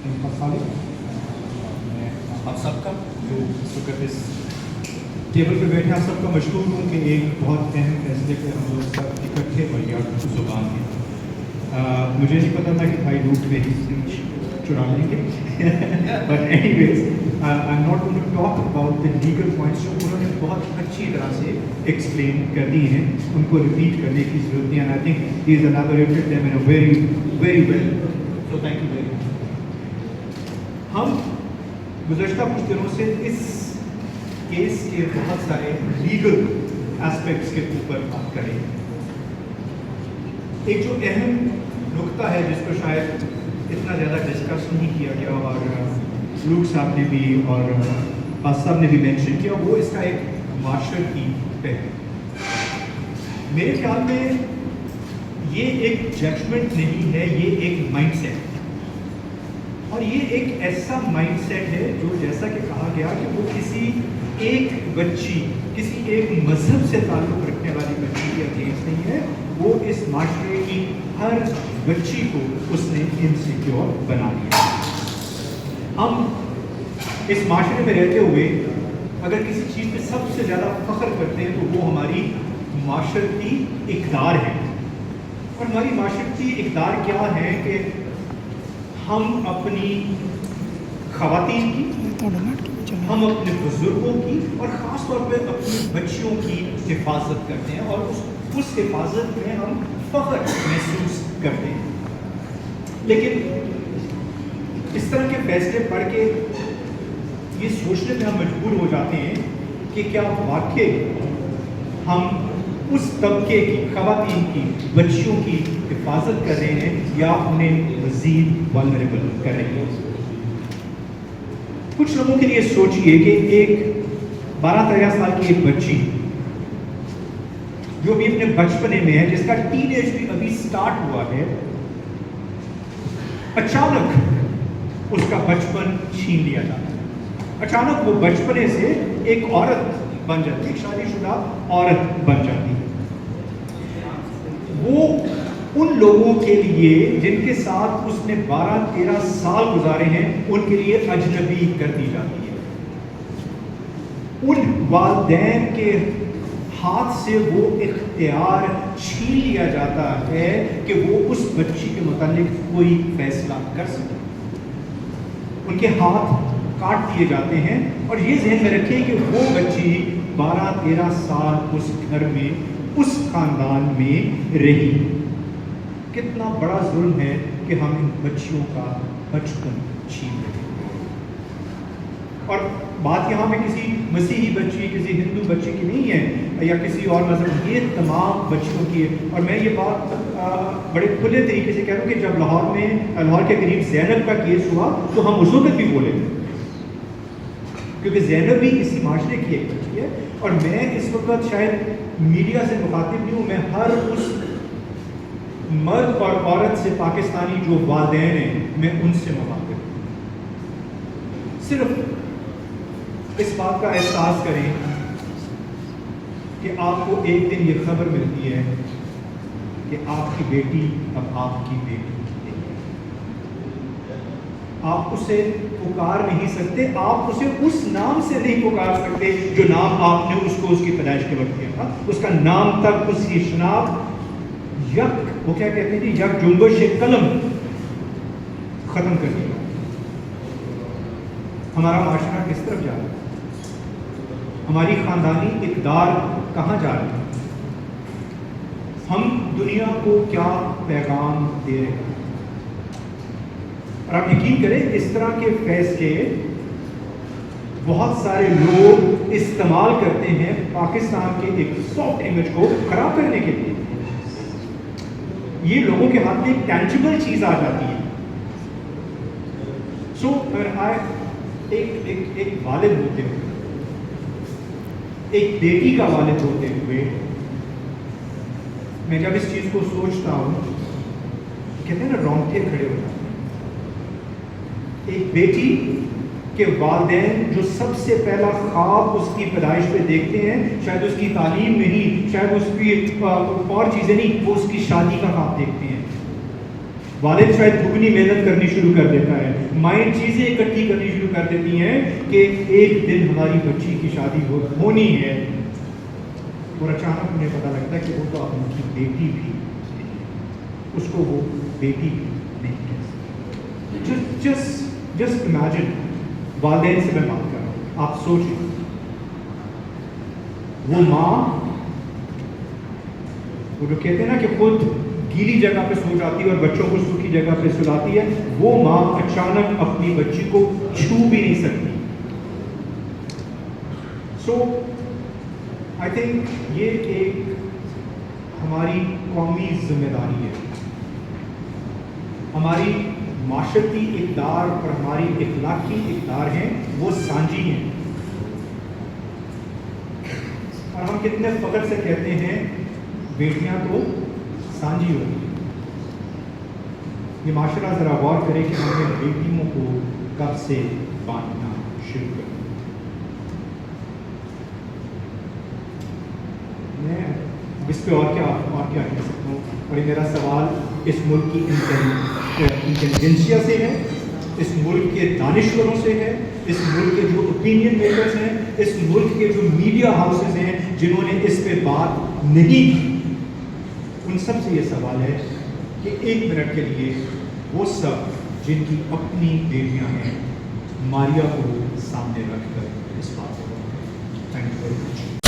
میں آپ سب کا جو اس وقت اس ٹیبل پہ بیٹھے آپ سب کا مشکور ہوں کہ ایک بہت اہم فیصلے پہ ہم لوگ سب اکٹھے اور یاد زبان ہیں. مجھے نہیں پتا تھا کہ بھائی لوگ میری اسپیچ چرا لیں گے, but anyways I am not going to talk about the legal points جو انہوں نے بہت اچھی طرح سے ایکسپلین کر دی ہیں, ان کو ریپیٹ کرنے کی ضرورت نہیں ہے. And I think he is elaborated them in a very very well, so thank you very much. ہم گزشتہ کچھ دنوں سے اس کیس کے بہت سارے لیگل ایسپیکٹس کے اوپر بات کریں. ایک جو اہم نقطہ ہے جس کو شاید اتنا زیادہ ڈسکس نہیں کیا گیا اور لوک صاحب نے بھی اور باز صاحب نے بھی مینشن کیا, وہ اس کا ایک معاشرتی پہلو. میرے خیال میں یہ ایک ججمنٹ نہیں ہے, یہ ایک مائنڈ سیٹ ہے. اور یہ ایک ایسا مائنڈ سیٹ ہے جو جیسا کہ کہا گیا کہ وہ کسی ایک بچی, کسی ایک مذہب سے تعلق رکھنے والی بچی کے اگینسٹ نہیں ہے, وہ اس معاشرے کی ہر بچی کو اس نے انسیکیور بنا دیا. ہم اس معاشرے میں رہتے ہوئے اگر کسی چیز پہ سب سے زیادہ فخر کرتے ہیں تو وہ ہماری معاشرتی اقدار ہے. اور ہماری معاشرتی اقدار کیا ہے کہ ہم اپنی خواتین کی, ہم اپنے بزرگوں کی اور خاص طور پہ اپنی بچیوں کی حفاظت کرتے ہیں, اور اس حفاظت میں ہم فخر محسوس کرتے ہیں. لیکن اس طرح کے فیصلے پڑھ کے یہ سوچنے پہ ہم مجبور ہو جاتے ہیں کہ کیا واقعی ہم اس طبقے کی خواتین کی, بچیوں کی حفاظت کر رہے ہیں یا انہیں مزید والنریبل کر رہے ہیں. کچھ لوگوں کے لیے سوچئے کہ ایک 12-13 سال کی ایک بچی جو بھی اپنے بچپنے میں ہے, جس کا ٹین ایج بھی ابھی سٹارٹ ہوا ہے, اچانک اس کا بچپن چھین لیا جاتا ہے. اچانک وہ بچپنے سے ایک عورت بن جاتی ہے, ایک شادی شدہ عورت بن جاتی ہے. وہ ان لوگوں کے لیے جن کے ساتھ اس نے 12-13 سال گزارے ہیں, ان کے لیے اجنبی کر دی جاتی ہے. ان والدین کے ہاتھ سے وہ اختیار چھین لیا جاتا ہے کہ وہ اس بچی کے متعلق کوئی فیصلہ کر سکے. ان کے ہاتھ کاٹ دیے جاتے ہیں, اور یہ ذہن میں رکھیں کہ وہ بچی 12-13 سال اس گھر میں, اس خاندان میں رہی. کتنا بڑا ظلم ہے کہ ہم ان بچیوں کا بچپن چھین رہے ہیں. اور بات یہاں پہ کسی مسیحی بچی, کسی ہندو بچی کی نہیں ہے یا کسی اور مذہب, یہ تمام بچیوں کی ہے. اور میں یہ بات بڑے کھلے طریقے سے کہہ رہا ہوں کہ جب لاہور کے قریب زینب کا کیس ہوا تو ہم اس وقت بھی بولے تھے, کیونکہ زینب بھی اسی معاشرے کی ایک بچی ہے. اور میں اس وقت شاید میڈیا سے مخاطب نہیں ہوں, میں ہر اس مرد اور عورت سے پاکستانی جو والدین ہیں, میں ان سے مخاطب ہوں. صرف اس بات کا احساس کریں کہ آپ کو ایک دن یہ خبر ملتی ہے کہ آپ کی بیٹی اب آپ کی بیٹی نہیں ہے. آپ اسے پکار نہیں سکتے, آپ اسے اس نام سے نہیں پکار سکتے جو نام آپ نے اس کو اس کی پیدائش کے وقت دیا تھا. اس کا نام تک, اس کی شناخت وہ کیا کہتے ہیں جی, یک جنبش قلم ختم کر دیا. ہمارا معاشرہ کس طرف جا رہا ہے, ہماری خاندانی اقدار کہاں جا رہی ہے, ہم دنیا کو کیا پیغام دے رہے ہیں. اور آپ یقین کریں اس طرح کے فیصلے بہت سارے لوگ استعمال کرتے ہیں پاکستان کے ایک سافٹ امیج کو خراب کرنے کے لیے. یہ لوگوں کے ہاتھ میں ایک ٹینجیبل چیز آ جاتی ہے. سو ایک والد ہوتے ہوئے, ایک بیٹی کا والد ہوتے ہوئے, میں جب اس چیز کو سوچتا ہوں, کہتے ہیں نا رونگٹے کھڑے ہو جاتے ہیں. ایک بیٹی کے والدین جو سب سے پہلا خواب اس کی پیدائش پہ دیکھتے ہیں, شاید اس کی تعلیم نہیں, شاید اس کی اور چیزیں نہیں, وہ اس کی شادی کا خواب دیکھتے ہیں. والد شاید دگنی محنت کرنی شروع کر دیتا ہے، مائنڈ چیزیں اکٹھی کرنی شروع کر دیتی ہیں کہ ایک دن ہماری بچی کی شادی ہونی ہے، اور اچانک انہیں پتہ لگتا ہے کہ وہ تو ان کی بیٹی بھی اس کو وہ بیٹی بھی نہیں کہہ سکتی۔ جسٹ امیجن، والدین سے میں بات کر رہا ہوں، آپ سوچیں وہ ماں، وہ جو کہتے ہیں نا کہ خود گیلی جگہ پہ سو جاتی ہے اور بچوں کو سوکھی جگہ پہ سلاتی ہے، وہ ماں اچانک اپنی بچی کو چھو بھی نہیں سکتی۔ سو آئی تھنک یہ ایک ہماری قومی ذمہ داری ہے، ہماری معاشرتی اقدار اور ہماری اخلاقی اقدار ہیں وہ سانجی ہیں، اور ہم کتنے فخر سے کہتے ہیں بیٹیاں تو سانجی ہوگی۔ یہ معاشرہ ذرا غور کرے کہ ہم نے بیٹیوں کو کب سے بانٹنا شروع کر دیا۔ میں اس پہ اور کیا کہہ سکتا ہوں، اور یہ میرا سوال اس ملک کی انٹیلیجنسیا سے ہے، اس ملک کے دانشوروں سے ہے، اس ملک کے جو اوپینین میکرز ہیں، اس ملک کے جو میڈیا ہاؤسز ہیں جنہوں نے اس پہ بات نہیں کی، ان سب سے یہ سوال ہے کہ ایک منٹ کے لیے وہ سب جن کی اپنی بیٹیاں ہیں، ماریا کو سامنے رکھ کر اس بات کو، تھینک یو ویری مچ۔